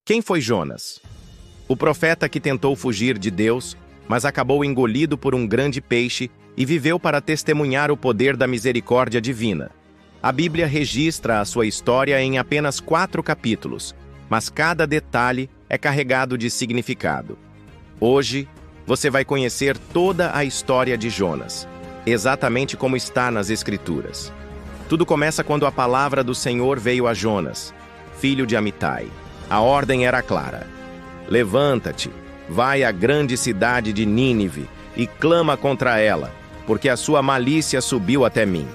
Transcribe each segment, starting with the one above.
Quem foi Jonas? O profeta que tentou fugir de Deus, mas acabou engolido por um grande peixe e viveu para testemunhar o poder da misericórdia divina. A Bíblia registra a sua história em apenas 4 capítulos, mas cada detalhe é carregado de significado. Hoje, você vai conhecer toda a história de Jonas, exatamente como está nas Escrituras. Tudo começa quando a palavra do Senhor veio a Jonas, filho de Amitai. A ordem era clara: levanta-te, vai à grande cidade de Nínive e clama contra ela, porque a sua malícia subiu até mim.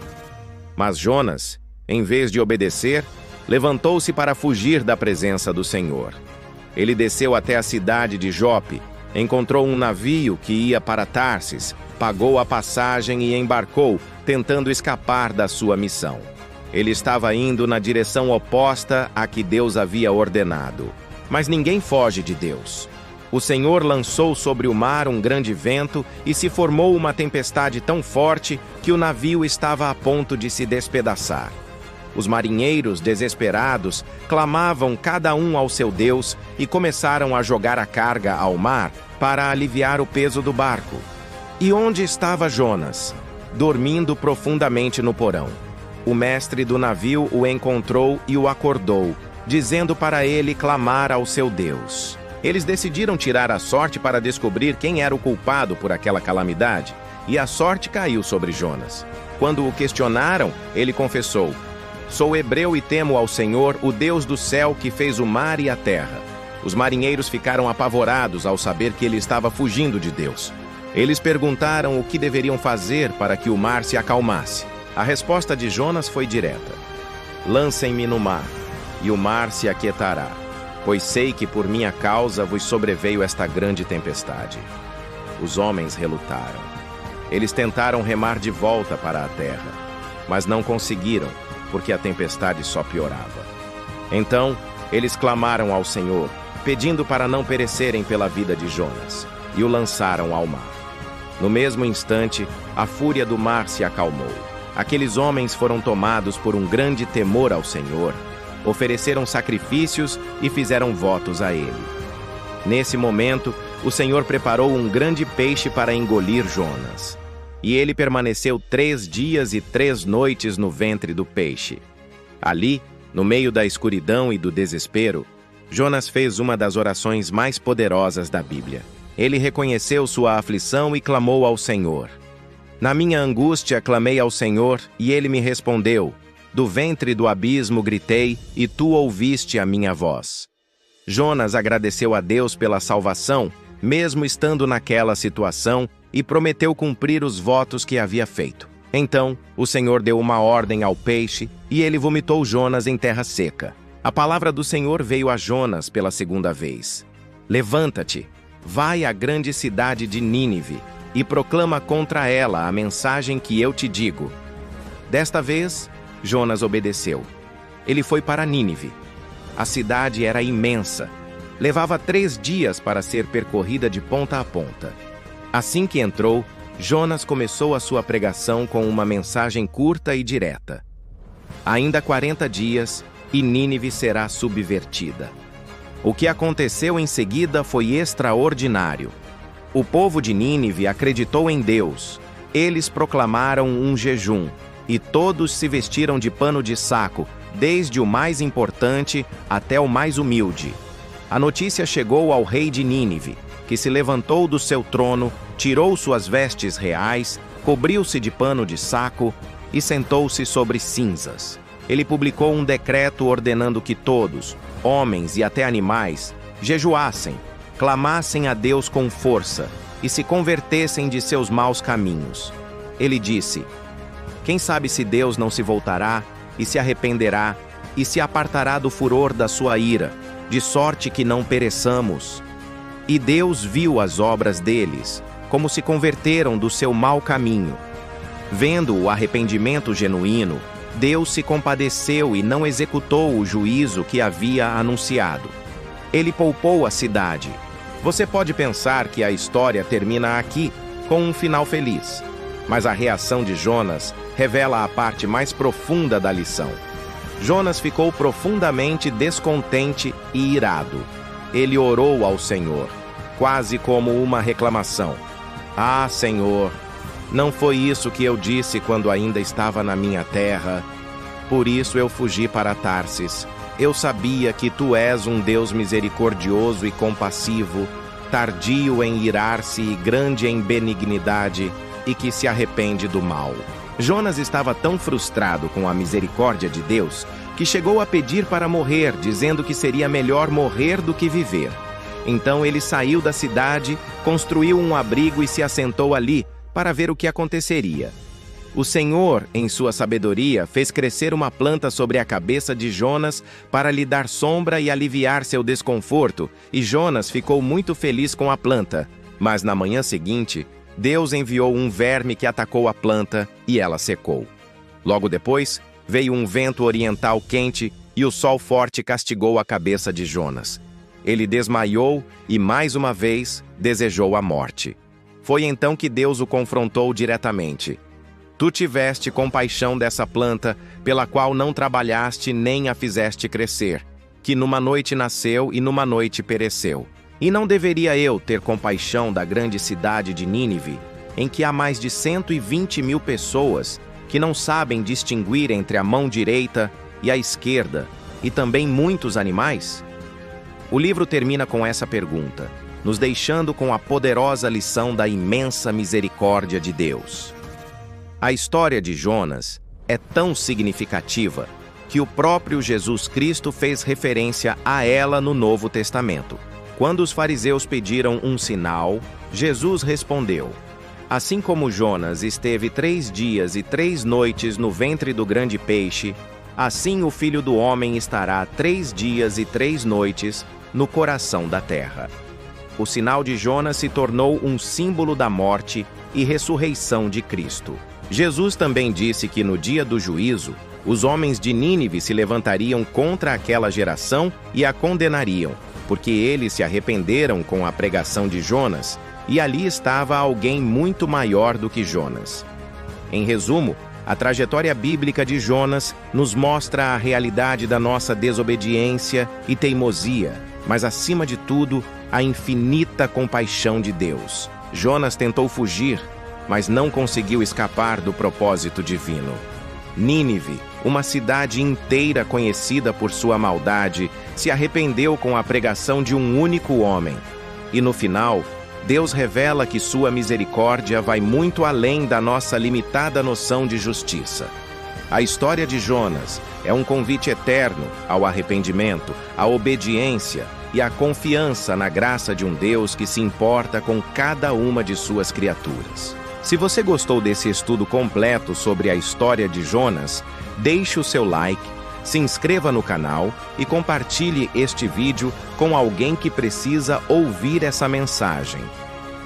Mas Jonas, em vez de obedecer, levantou-se para fugir da presença do Senhor. Ele desceu até a cidade de Jope, encontrou um navio que ia para Tarsis, pagou a passagem e embarcou, tentando escapar da sua missão. Ele estava indo na direção oposta à que Deus havia ordenado. Mas ninguém foge de Deus. O Senhor lançou sobre o mar um grande vento e se formou uma tempestade tão forte que o navio estava a ponto de se despedaçar. Os marinheiros, desesperados, clamavam cada um ao seu Deus e começaram a jogar a carga ao mar para aliviar o peso do barco. E onde estava Jonas? Dormindo profundamente no porão. O mestre do navio o encontrou e o acordou, dizendo para ele clamar ao seu Deus. Eles decidiram tirar a sorte para descobrir quem era o culpado por aquela calamidade, e a sorte caiu sobre Jonas. Quando o questionaram, ele confessou: "Sou hebreu e temo ao Senhor, o Deus do céu que fez o mar e a terra." Os marinheiros ficaram apavorados ao saber que ele estava fugindo de Deus. Eles perguntaram o que deveriam fazer para que o mar se acalmasse. A resposta de Jonas foi direta: "Lancem-me no mar, e o mar se aquietará, pois sei que por minha causa vos sobreveio esta grande tempestade." Os homens relutaram. Eles tentaram remar de volta para a terra, mas não conseguiram, porque a tempestade só piorava. Então, eles clamaram ao Senhor, pedindo para não perecerem pela vida de Jonas, e o lançaram ao mar. No mesmo instante, a fúria do mar se acalmou. Aqueles homens foram tomados por um grande temor ao Senhor, ofereceram sacrifícios e fizeram votos a ele. Nesse momento, o Senhor preparou um grande peixe para engolir Jonas. E ele permaneceu 3 dias e 3 noites no ventre do peixe. Ali, no meio da escuridão e do desespero, Jonas fez uma das orações mais poderosas da Bíblia. Ele reconheceu sua aflição e clamou ao Senhor. "Na minha angústia clamei ao Senhor, e ele me respondeu. Do ventre do abismo gritei, e tu ouviste a minha voz." Jonas agradeceu a Deus pela salvação, mesmo estando naquela situação, e prometeu cumprir os votos que havia feito. Então, o Senhor deu uma ordem ao peixe, e ele vomitou Jonas em terra seca. A palavra do Senhor veio a Jonas pela segunda vez: "Levanta-te, vai à grande cidade de Nínive, e proclama contra ela a mensagem que eu te digo." Desta vez, Jonas obedeceu. Ele foi para Nínive. A cidade era imensa. Levava 3 dias para ser percorrida de ponta a ponta. Assim que entrou, Jonas começou a sua pregação com uma mensagem curta e direta: "Ainda 40 dias, e Nínive será subvertida." O que aconteceu em seguida foi extraordinário. O povo de Nínive acreditou em Deus. Eles proclamaram um jejum, e todos se vestiram de pano de saco, desde o mais importante até o mais humilde. A notícia chegou ao rei de Nínive, que se levantou do seu trono, tirou suas vestes reais, cobriu-se de pano de saco e sentou-se sobre cinzas. Ele publicou um decreto ordenando que todos, homens e até animais, jejuassem, clamassem a Deus com força e se convertessem de seus maus caminhos. Ele disse: "Quem sabe se Deus não se voltará e se arrependerá e se apartará do furor da sua ira, de sorte que não pereçamos." E Deus viu as obras deles, como se converteram do seu mau caminho. Vendo o arrependimento genuíno, Deus se compadeceu e não executou o juízo que havia anunciado. Ele poupou a cidade. Você pode pensar que a história termina aqui, com um final feliz. Mas a reação de Jonas revela a parte mais profunda da lição. Jonas ficou profundamente descontente e irado. ele orou ao Senhor, quase como uma reclamação. Ah, Senhor, não foi isso que eu disse quando ainda estava na minha terra. Por isso eu fugi para Tarsis. Eu sabia que tu és um Deus misericordioso e compassivo, tardio em irar-se e grande em benignidade, e que se arrepende do mal. Jonas estava tão frustrado com a misericórdia de Deus que chegou a pedir para morrer, dizendo que seria melhor morrer do que viver. Então ele saiu da cidade, construiu um abrigo e se assentou ali para ver o que aconteceria. O Senhor, em sua sabedoria, fez crescer uma planta sobre a cabeça de Jonas para lhe dar sombra e aliviar seu desconforto, e Jonas ficou muito feliz com a planta. Mas na manhã seguinte, Deus enviou um verme que atacou a planta e ela secou. Logo depois, veio um vento oriental quente e o sol forte castigou a cabeça de Jonas. Ele desmaiou e, mais uma vez, desejou a morte. Foi então que Deus o confrontou diretamente. Tu tiveste compaixão dessa planta, pela qual não trabalhaste nem a fizeste crescer, que numa noite nasceu e numa noite pereceu. E não deveria eu ter compaixão da grande cidade de Nínive, em que há mais de 120.000 pessoas que não sabem distinguir entre a mão direita e a esquerda, e também muitos animais? O livro termina com essa pergunta, nos deixando com a poderosa lição da imensa misericórdia de Deus. A história de Jonas é tão significativa que o próprio Jesus Cristo fez referência a ela no Novo Testamento. Quando os fariseus pediram um sinal, Jesus respondeu: assim como Jonas esteve 3 dias e 3 noites no ventre do grande peixe, assim o Filho do Homem estará 3 dias e 3 noites no coração da terra. O sinal de Jonas se tornou um símbolo da morte e ressurreição de Cristo. Jesus também disse que no dia do juízo, os homens de Nínive se levantariam contra aquela geração e a condenariam, porque eles se arrependeram com a pregação de Jonas, e ali estava alguém muito maior do que Jonas. Em resumo, a trajetória bíblica de Jonas nos mostra a realidade da nossa desobediência e teimosia, mas acima de tudo, a infinita compaixão de Deus. Jonas tentou fugir, mas não conseguiu escapar do propósito divino. Nínive, uma cidade inteira conhecida por sua maldade, se arrependeu com a pregação de um único homem. E no final, Deus revela que sua misericórdia vai muito além da nossa limitada noção de justiça. A história de Jonas é um convite eterno ao arrependimento, à obediência e à confiança na graça de um Deus que se importa com cada uma de suas criaturas. Se você gostou desse estudo completo sobre a história de Jonas, deixe o seu like, se inscreva no canal e compartilhe este vídeo com alguém que precisa ouvir essa mensagem.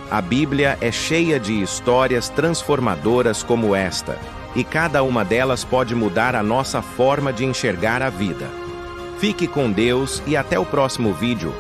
A Bíblia é cheia de histórias transformadoras como esta, e cada uma delas pode mudar a nossa forma de enxergar a vida. Fique com Deus e até o próximo vídeo.